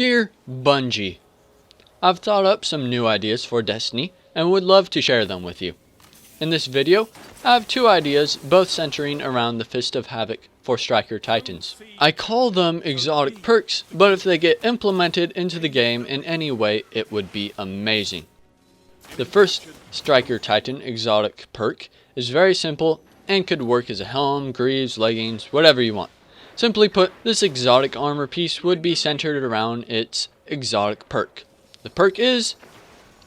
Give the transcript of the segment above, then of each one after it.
Dear Bungie, I've thought up some new ideas for Destiny and would love to share them with you. In this video, I have two ideas, both centering around the Fist of Havoc for Striker Titans. I call them exotic perks, but if they get implemented into the game in any way, it would be amazing. The first Striker Titan exotic perk is very simple and could work as a helm, greaves, leggings, whatever you want. Simply put, this exotic armor piece would be centered around its exotic perk. The perk is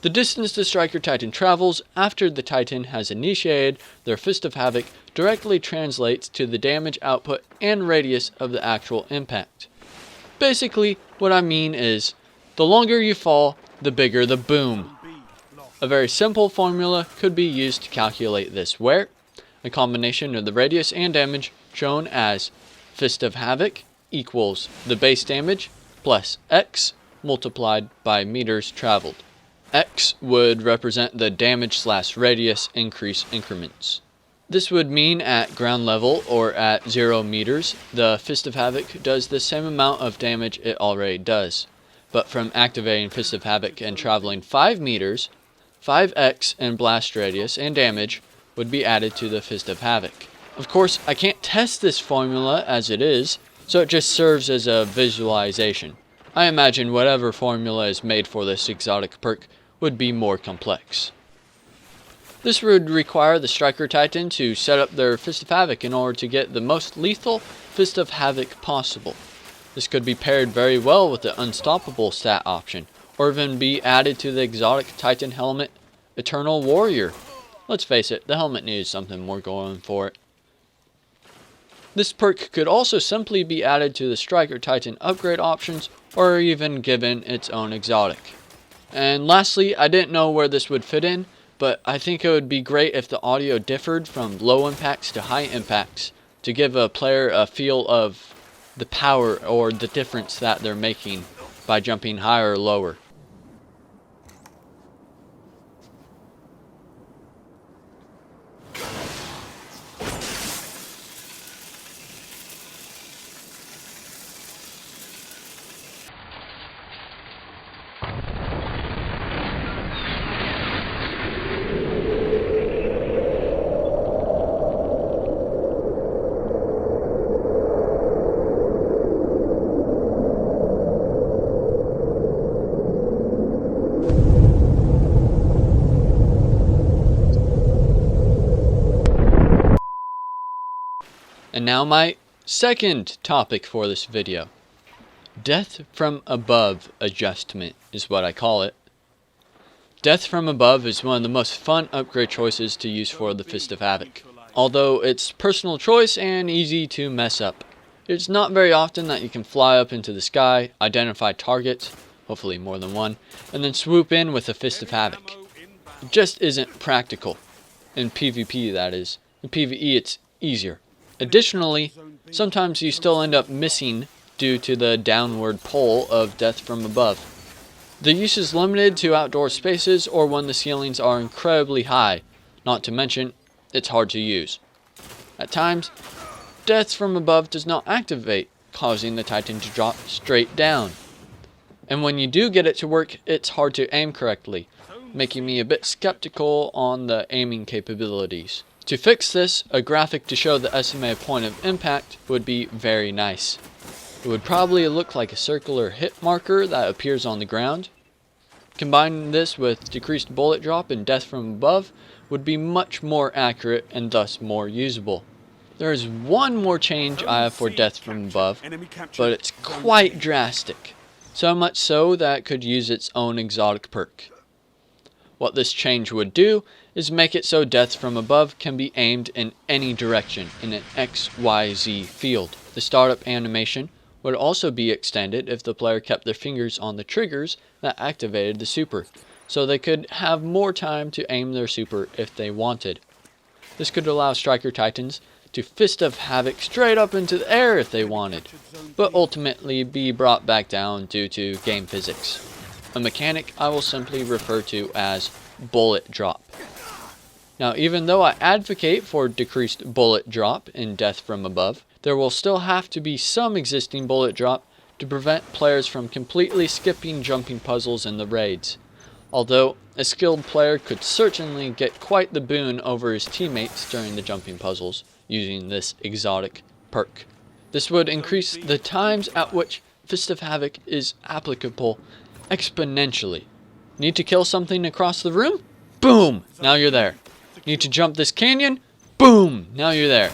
the distance the Striker Titan travels after the Titan has initiated their Fist of Havoc directly translates to the damage output and radius of the actual impact. Basically, what I mean is, the longer you fall, the bigger the boom. A very simple formula could be used to calculate this, where a combination of the radius and damage shown as Fist of Havoc equals the base damage plus X multiplied by meters traveled. X would represent the damage/radius increase increments. This would mean at ground level or at 0 meters, the Fist of Havoc does the same amount of damage it already does. But from activating Fist of Havoc and traveling 5 meters, 5x in blast radius and damage would be added to the Fist of Havoc. Of course, I can't test this formula as it is, so it just serves as a visualization. I imagine whatever formula is made for this exotic perk would be more complex. This would require the Striker Titan to set up their Fist of Havoc in order to get the most lethal Fist of Havoc possible. This could be paired very well with the Unstoppable stat option, or even be added to the exotic Titan helmet Eternal Warrior. Let's face it, the helmet needs something more going for it. This perk could also simply be added to the Striker Titan upgrade options, or even given its own exotic. And lastly, I didn't know where this would fit in, but I think it would be great if the audio differed from low impacts to high impacts to give a player a feel of the power or the difference that they're making by jumping higher or lower. And now my second topic for this video. Death from Above adjustment is what I call it. Death from Above is one of the most fun upgrade choices to use for the Fist of Havoc, although it's personal choice and easy to mess up. It's not very often that you can fly up into the sky, identify targets, hopefully more than one, and then swoop in with a Fist of Havoc. It just isn't practical. In PvP, that is. In PvE, it's easier. Additionally, sometimes you still end up missing due to the downward pull of Death from Above. The use is limited to outdoor spaces or when the ceilings are incredibly high, not to mention, it's hard to use. At times, Death from Above does not activate, causing the Titan to drop straight down. And when you do get it to work, it's hard to aim correctly, making me a bit skeptical on the aiming capabilities. To fix this, a graphic to show the estimated point of impact would be very nice. It would probably look like a circular hit marker that appears on the ground. Combining this with decreased bullet drop and Death from Above would be much more accurate and thus more usable. There is one more change I have for Death from Above, but it's quite drastic. So much so that it could use its own exotic perk. What this change would do is make it so Death from Above can be aimed in any direction in an XYZ field. The startup animation would also be extended if the player kept their fingers on the triggers that activated the super, so they could have more time to aim their super if they wanted. This could allow Striker Titans to Fist of Havoc straight up into the air if they wanted, but ultimately be brought back down due to game physics. A mechanic I will simply refer to as bullet drop. Now, even though I advocate for decreased bullet drop in Death from Above, there will still have to be some existing bullet drop to prevent players from completely skipping jumping puzzles in the raids. Although a skilled player could certainly get quite the boon over his teammates during the jumping puzzles using this exotic perk. This would increase the times at which Fist of Havoc is applicable exponentially. Need to kill something across the room? Boom! Now you're there. Need to jump this canyon? Boom! Now you're there.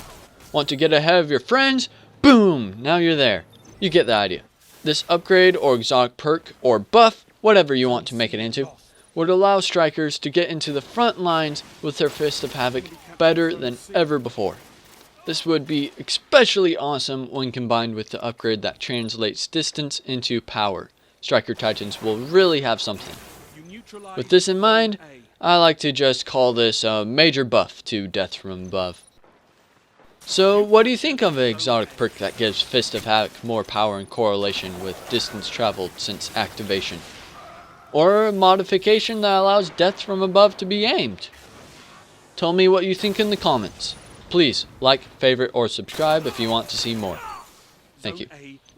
Want to get ahead of your friends? Boom! Now you're there. You get the idea. This upgrade or exotic perk or buff, whatever you want to make it into, would allow strikers to get into the front lines with their Fist of Havoc better than ever before. This would be especially awesome when combined with the upgrade that translates distance into power. Striker Titans will really have something. With this in mind, I like to just call this a major buff to Death from Above. So, what do you think of an exotic perk that gives Fist of Havoc more power and correlation with distance traveled since activation? Or a modification that allows Death from Above to be aimed? Tell me what you think in the comments. Please like, favorite, or subscribe if you want to see more. Thank you.